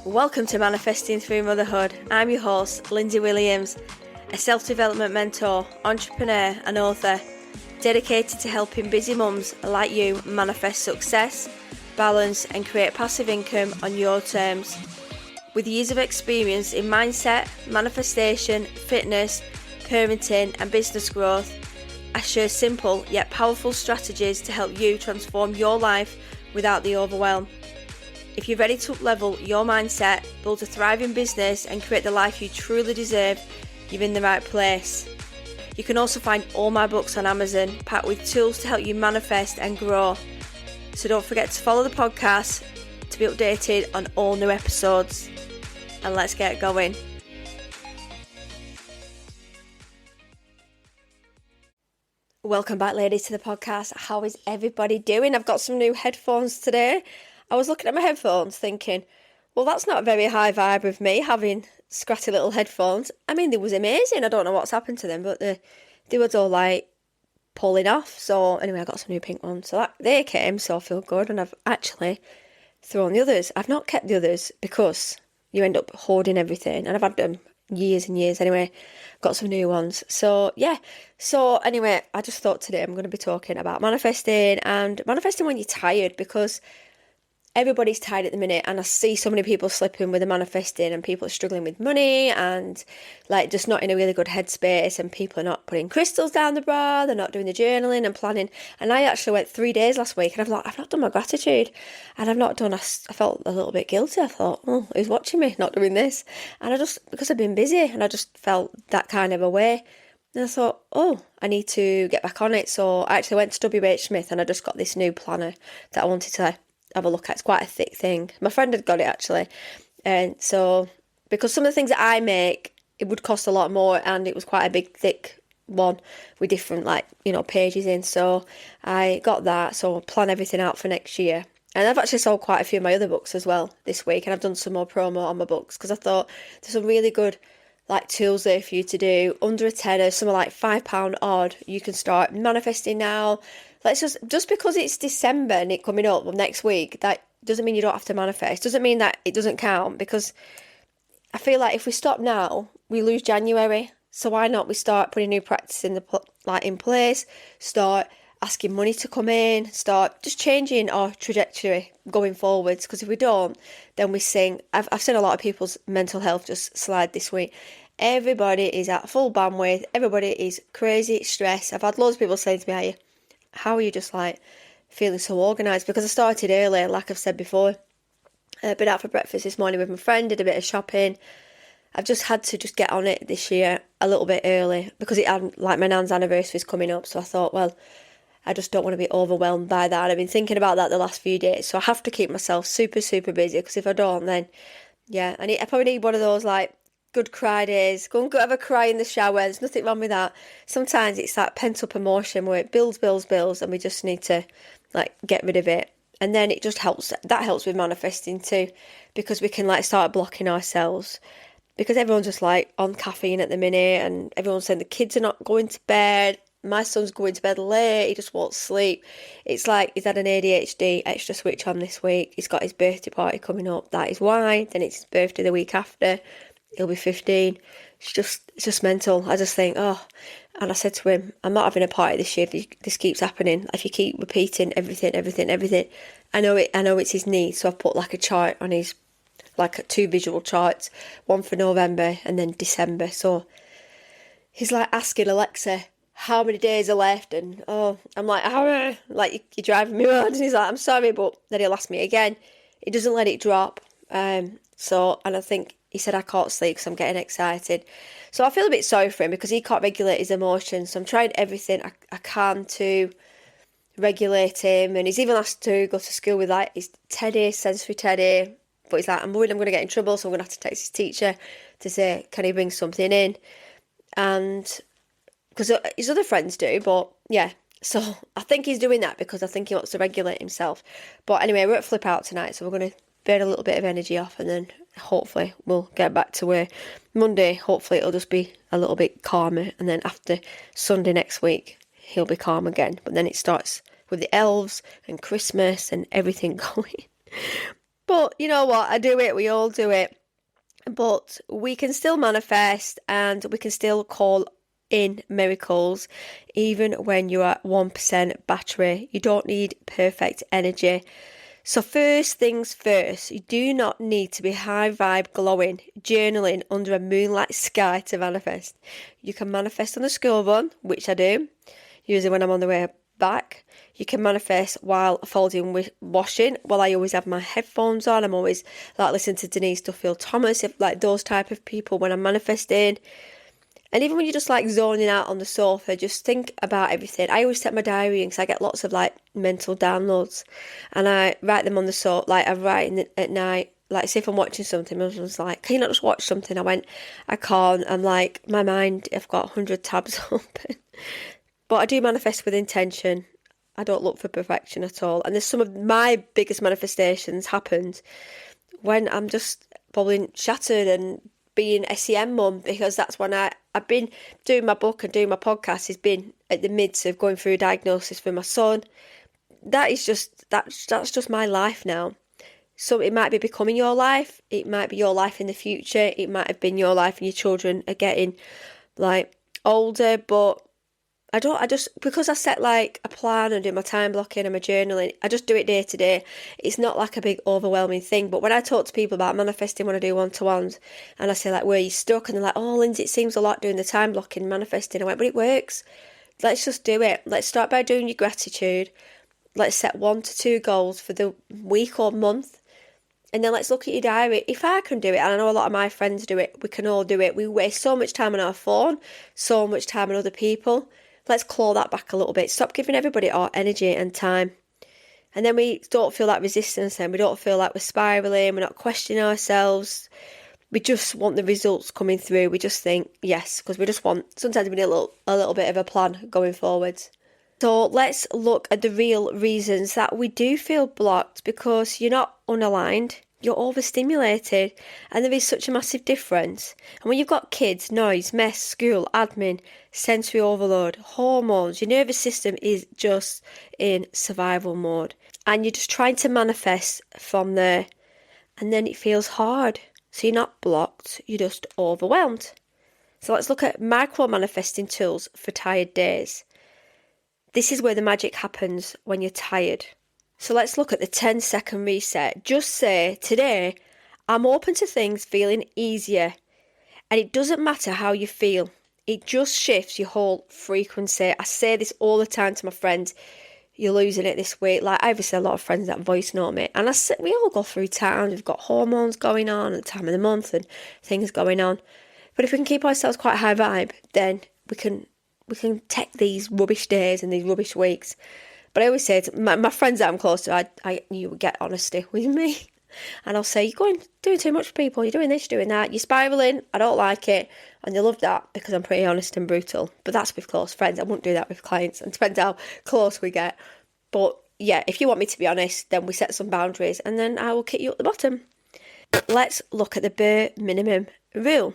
Welcome to Manifesting Through Motherhood. I'm your host, Lindsay Williams, a self-development mentor, entrepreneur and author, dedicated to helping busy mums like you manifest success, balance and create passive income on your terms. With years of experience in mindset, manifestation, fitness, parenting and business growth, I share simple yet powerful strategies to help you transform your life without the overwhelm. If you're ready to up-level your mindset, build a thriving business and create the life you truly deserve, you're in the right place. You can also find all my books on Amazon, packed with tools to help you manifest and grow. So don't forget to follow the podcast to be updated on all new episodes. And let's get going. Welcome back, ladies, to the podcast. How is everybody doing? I've got some new headphones today. I was looking at my headphones thinking, well, that's not a very high vibe of me having scratchy little headphones. I mean, they was amazing. I don't know what's happened to them, but they were all like pulling off. So anyway, I got some new pink ones. So they came, so I feel good. And I've actually thrown the others. I've not kept the others because you end up hoarding everything. And I've had them years and years anyway. Got some new ones. So yeah. So anyway, I just thought today I'm going to be talking about manifesting and manifesting when you're tired, because everybody's tired at the minute, and I see so many people slipping with the manifesting, and people are struggling with money and like just not in a really good headspace, and people are not putting crystals down the bra, they're not doing the journaling and planning. And I actually went 3 days last week and I've not done my gratitude, and I felt a little bit guilty. I thought, oh, who's watching me not doing this? And because I've been busy, and I just felt that kind of a way. And I thought, oh, I need to get back on it. So I actually went to WH Smith and I just got this new planner that I wanted to have a look at. It's quite a thick thing. My friend had got it actually, and so because some of the things that I make, it would cost a lot more, and it was quite a big thick one with different pages in, so I got that. So I'll plan everything out for next year. And I've actually sold quite a few of my other books as well this week, and I've done some more promo on my books because I thought there's some really good tools there for you to do under a tenner. Some are like £5 odd. You can start manifesting now. Just because it's December and it coming up next week, that doesn't mean you don't have to manifest. Doesn't mean that it doesn't count, because I feel like if we stop now, we lose January. So why not we start putting new practice in place, start asking money to come in, start just changing our trajectory going forwards. Because if we don't, then we sink. I've seen a lot of people's mental health just slide this week. Everybody is at full bandwidth. Everybody is crazy stressed. I've had loads of people saying to me, how are you just feeling so organised? Because I started early, like I've said before. I've been out for breakfast this morning with my friend, did a bit of shopping. I've just had to just get on it this year a little bit early, because it had my nan's anniversary is coming up. So I thought, well, I just don't want to be overwhelmed by that. I've been thinking about that the last few days. So I have to keep myself super, super busy, because if I don't, then yeah, I probably need one of those good cry days. Go and have a cry in the shower. There's nothing wrong with that. Sometimes it's that pent up emotion where it builds, and we just need to get rid of it. And then it just helps. That helps with manifesting too, because we can start blocking ourselves, because everyone's just on caffeine at the minute, and everyone's saying the kids are not going to bed. My son's going to bed late. He just won't sleep. It's he's had an ADHD extra switch on this week. He's got his birthday party coming up. That is why. Then it's his birthday the week after. He'll be 15. It's just mental. I just think, and I said to him, I'm not having a party this year if this keeps happening. If you keep repeating everything. I know it's his needs, so I've put a chart on his, 2 visual charts, one for November and then December. So he's asking Alexa, how many days are left? And I'm you're driving me mad. And he's I'm sorry, but then he'll ask me again. He doesn't let it drop. And I think he said, I can't sleep because I'm getting excited. So I feel a bit sorry for him, because he can't regulate his emotions. So I'm trying everything I can to regulate him. And he's even asked to go to school with his teddy, sensory teddy. But he's I'm worried I'm going to get in trouble, so I'm going to have to text his teacher to say, can he bring something in? And because his other friends do, but yeah. So I think he's doing that because I think he wants to regulate himself. But anyway, we're at Flip Out tonight, so we're going to burn a little bit of energy off, and then hopefully we'll get back to where Monday, hopefully it'll just be a little bit calmer, and then after Sunday next week he'll be calm again. But then it starts with the elves and Christmas and everything going. But you know what? I do it. We all do it. But we can still manifest and we can still call in miracles even when you're at 1% battery. You don't need perfect energy. So first things first, you do not need to be high vibe glowing, journaling under a moonlight sky to manifest. You can manifest on the school run, which I do, usually when I'm on the way back. You can manifest while folding washing. Well, I always have my headphones on. I'm always like listening to Denise Duffield Thomas, if like those type of people when I'm manifesting. And even when you're just like zoning out on the sofa, just think about everything. I always set my diary in because I get lots of like mental downloads, and I write them on the sofa. Like I write at night. Like say if I'm watching something, my husband's like, "Can you not just watch something?" I can't. I'm like, my mind, I've got 100 tabs open. But I do manifest with intention. I don't look for perfection at all. And there's some of my biggest manifestations happened when I'm just probably shattered and being SEM mum, because that's when I've been doing my book and doing my podcast, has been at the midst of going through a diagnosis for my son. That's just my life now. So it might be becoming your life. It might be your life in the future. It might have been your life and your children are getting like older, but because I set like a plan and do my time blocking and my journaling, I just do it day to day. It's not like a big overwhelming thing. But when I talk to people about manifesting when I do one-to-ones and I say like, where are you stuck? And they're like, oh, Lindsay, it seems a lot doing the time blocking, manifesting. I went, but it works. Let's just do it. Let's start by doing your gratitude. Let's set 1 to 2 goals for the week or month. And then let's look at your diary. If I can do it, and I know a lot of my friends do it, we can all do it. We waste so much time on our phone, so much time on other people. Let's claw that back a little bit. Stop giving everybody our energy and time. And then we don't feel that resistance then. We don't feel like we're spiralling. We're not questioning ourselves. We just want the results coming through. We just think, yes, because we just want, sometimes we need a little bit of a plan going forwards. So let's look at the real reasons that we do feel blocked, because you're not unaligned. You're overstimulated, and there is such a massive difference. And when you've got kids, noise, mess, school, admin, sensory overload, hormones, your nervous system is just in survival mode. And you're just trying to manifest from there. And then it feels hard. So you're not blocked, you're just overwhelmed. So let's look at micro manifesting tools for tired days. This is where the magic happens when you're tired. So let's look at the 10-second reset. Just say, today, I'm open to things feeling easier. And it doesn't matter how you feel. It just shifts your whole frequency. I say this all the time to my friends. You're losing it this week. Like, I obviously a lot of friends that voice note me. And we all go through times. We've got hormones going on at the time of the month and things going on. But if we can keep ourselves quite high vibe, then we can take these rubbish days and these rubbish weeks. But I always say to my friends that I'm close to, you would get honesty with me. And I'll say, you're doing too much for people. You're doing this, you're doing that. You're spiralling. I don't like it. And they love that because I'm pretty honest and brutal. But that's with close friends. I wouldn't do that with clients. And it depends how close we get. But yeah, if you want me to be honest, then we set some boundaries. And then I will kick you at the bottom. Let's look at the bare minimum rule.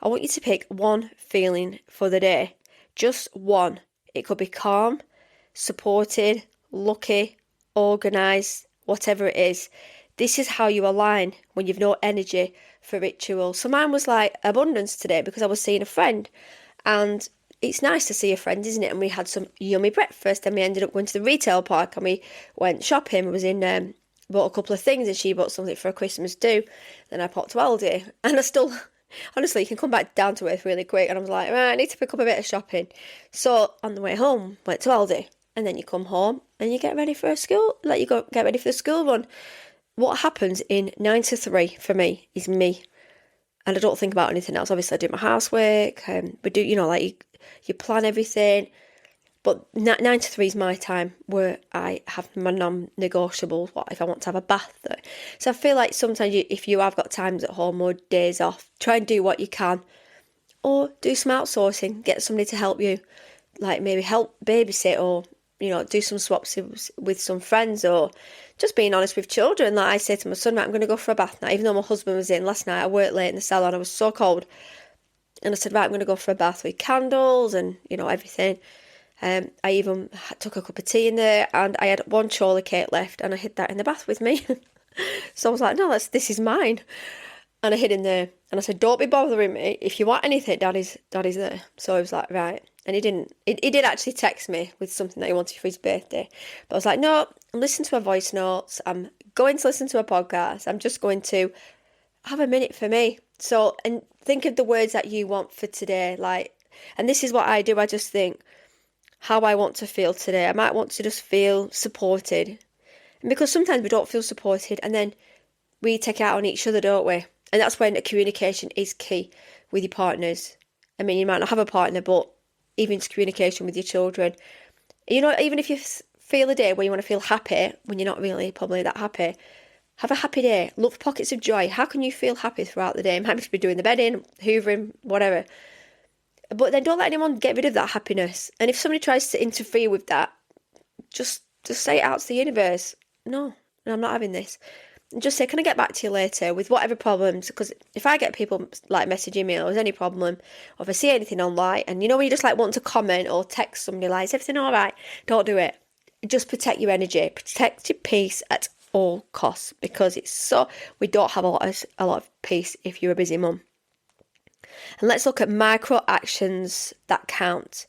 I want you to pick one feeling for the day. Just one. It could be calm, supported, lucky, organised, whatever it is. This is how you align when you've no energy for ritual. So mine was like abundance today because I was seeing a friend, and it's nice to see a friend, isn't it? And we had some yummy breakfast, and we ended up going to the retail park and we went shopping. I was in, bought a couple of things, and she bought something for a Christmas do. Then I popped to Aldi, and I still... Honestly, you can come back down to earth really quick. And I was like, right, I need to pick up a bit of shopping. So on the way home, went to Aldi. And then you come home and you get ready for get ready for the school run. What happens in 9 to 3 for me is me. And I don't think about anything else. Obviously, I do my housework. We do, you plan everything. But 9 to 3 is my time where I have my non-negotiables. What if I want to have a bath? So I feel like sometimes if you have got times at home or days off, try and do what you can. Or do some outsourcing. Get somebody to help you. Like maybe help babysit, or, do some swaps with some friends, or just being honest with children. Like I say to my son, right, I'm going to go for a bath now. Even though my husband was in last night, I worked late in the salon. I was so cold. And I said, right, I'm going to go for a bath with candles and, everything. I even took a cup of tea in there, and I had one chocolate cake left, and I hid that in the bath with me. So I was like, no, this is mine. And I hid in there and I said, don't be bothering me. If you want anything, daddy's there. So I was like, right. And he did actually text me with something that he wanted for his birthday. But I was like, no, I'm listening to my voice notes. I'm going to listen to a podcast. I'm just going to have a minute for me. So, and think of the words that you want for today. And this is what I do. I just think how I want to feel today. I might want to just feel supported. And because sometimes we don't feel supported and then we take it out on each other, don't we? And that's when communication is key with your partners. I mean, you might not have a partner, but even communication with your children. Even if you feel a day where you want to feel happy, when you're not really probably that happy, have a happy day. Look for pockets of joy. How can you feel happy throughout the day? You might just be doing the bedding, hoovering, whatever. But then don't let anyone get rid of that happiness. And if somebody tries to interfere with that, just say it out to the universe. No, I'm not having this. And just say, can I get back to you later with whatever problems? Because if I get people like messaging me or there's any problem, or if I see anything online, and when you just like want to comment or text somebody like, is everything all right? Don't do it. Just protect your energy, protect your peace at all costs, because we don't have a lot of peace if you're a busy mum. And let's look at micro actions that count.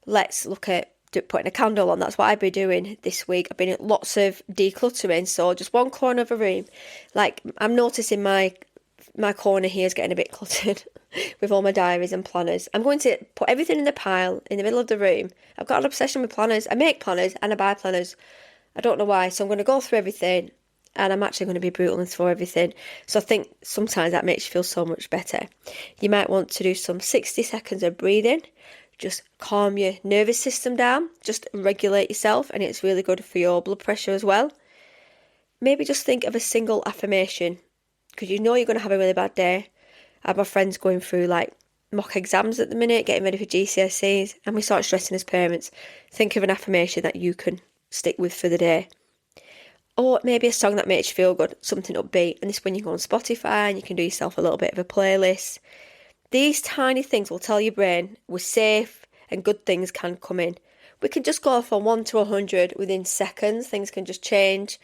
Let's look at putting a candle on. That's what I've been doing this week. I've been at lots of decluttering, so just one corner of a room. Like, I'm noticing my corner here is getting a bit cluttered with all my diaries and planners. I'm going to put everything in the pile in the middle of the room. I've got an obsession with planners. I make planners and I buy planners. I don't know why. So I'm going to go through everything, and I'm actually going to be brutal and throw everything. So I think sometimes that makes you feel so much better. You might want to do some 60 seconds of breathing. Just calm your nervous system down, just regulate yourself, and it's really good for your blood pressure as well. Maybe just think of a single affirmation, because you're going to have a really bad day. I have my friends going through like mock exams at the minute, getting ready for GCSEs, and we start stressing as parents. Think of an affirmation that you can stick with for the day. Or maybe a song that makes you feel good, something upbeat, and this is when you go on Spotify and you can do yourself a little bit of a playlist. These tiny things will tell your brain we're safe and good things can come in. We can just go from 1 to 100 within seconds. Things can just change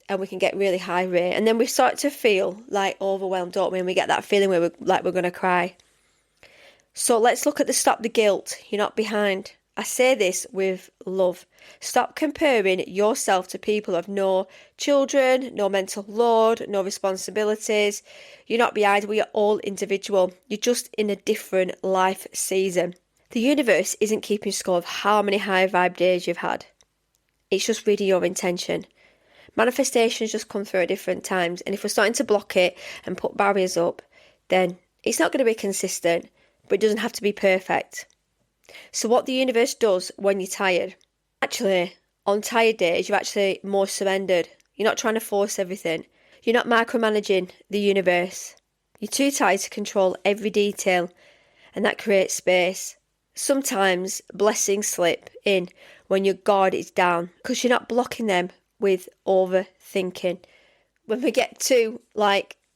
and we can get really high rate. And then we start to feel like overwhelmed, don't we? And we get that feeling where we're going to cry. So let's look at the stop the guilt. You're not behind. I say this with love. Stop comparing yourself to people who have no children, no mental load, no responsibilities. You're not behind. We are all individual. You're just in a different life season. The universe isn't keeping score of how many high vibe days you've had. It's just reading your intention. Manifestations just come through at different times, and if we're starting to block it and put barriers up, then it's not going to be consistent, but it doesn't have to be perfect. So what the universe does when you're tired, actually, on tired days, you're actually more surrendered. You're not trying to force everything. You're not micromanaging the universe. You're too tired to control every detail, and that creates space. Sometimes blessings slip in when your guard is down because you're not blocking them with overthinking. When we get too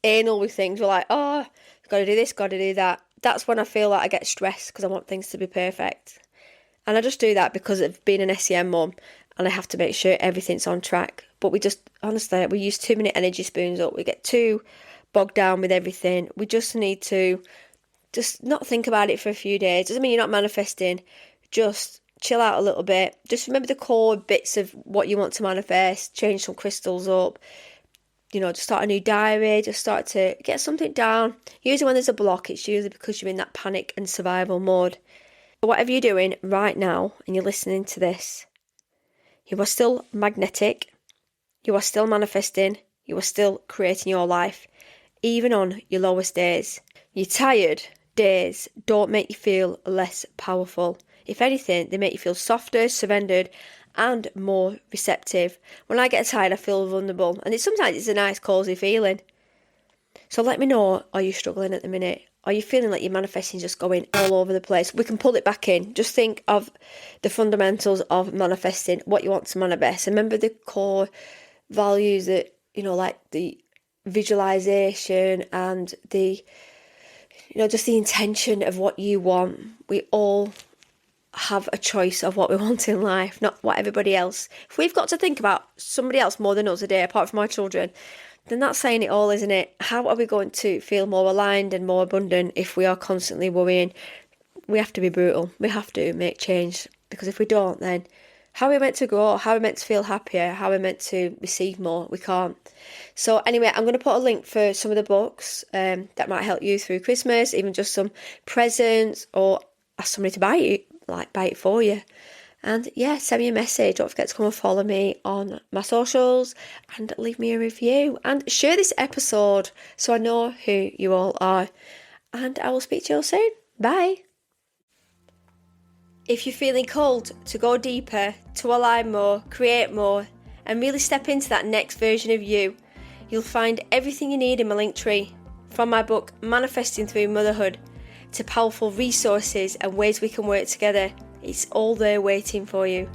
anal with things, we're like, oh, got to do this, got to do that. That's when I feel like I get stressed because I want things to be perfect. And I just do that because of being an SEM mum, and I have to make sure everything's on track. But we use too many energy spoons up. We get too bogged down with everything. We just need to just not think about it for a few days. Doesn't mean you're not manifesting. Just chill out a little bit. Just remember the core bits of what you want to manifest. Change some crystals up. Just start a new diary, just start to get something down. Usually when there's a block, it's usually because you're in that panic and survival mode. But whatever you're doing right now and you're listening to this, you are still magnetic, you are still manifesting, you are still creating your life, even on your lowest days. Your tired days don't make you feel less powerful. If anything, they make you feel softer, surrendered, and more receptive. When I get tired, I feel vulnerable, and sometimes it's a nice, cosy feeling. So let me know, are you struggling at the minute? Are you feeling like your manifesting just going all over the place? We can pull it back in. Just think of the fundamentals of manifesting, what you want to manifest. Remember the core values that, like the visualization and the, just the intention of what you want. We all have a choice of what we want in life, not what everybody else. If we've got to think about somebody else more than us a day, apart from our children, then that's saying it all, isn't it? How are we going to feel more aligned and more abundant if we are constantly worrying? We have to be brutal. We have to make change, because if we don't, then how are we meant to grow? How are we meant to feel happier? How are we meant to receive more? We can't. So anyway, I'm going to put a link for some of the books that might help you through Christmas, even just some presents, or ask somebody to buy it for you. And yeah, send me a message. Don't forget to come and follow me on my socials and leave me a review. And share this episode so I know who you all are. And I will speak to you all soon. Bye. If you're feeling called to go deeper, to align more, create more, and really step into that next version of you, you'll find everything you need in my link tree. From my book, Manifesting Through Motherhood, to powerful resources and ways we can work together. It's all there waiting for you.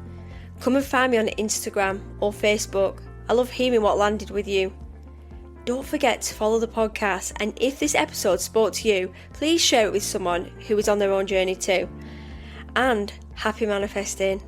Come and find me on Instagram or Facebook. I love hearing what landed with you. Don't forget to follow the podcast, and if this episode spoke to you, please share it with someone who is on their own journey too. And happy manifesting.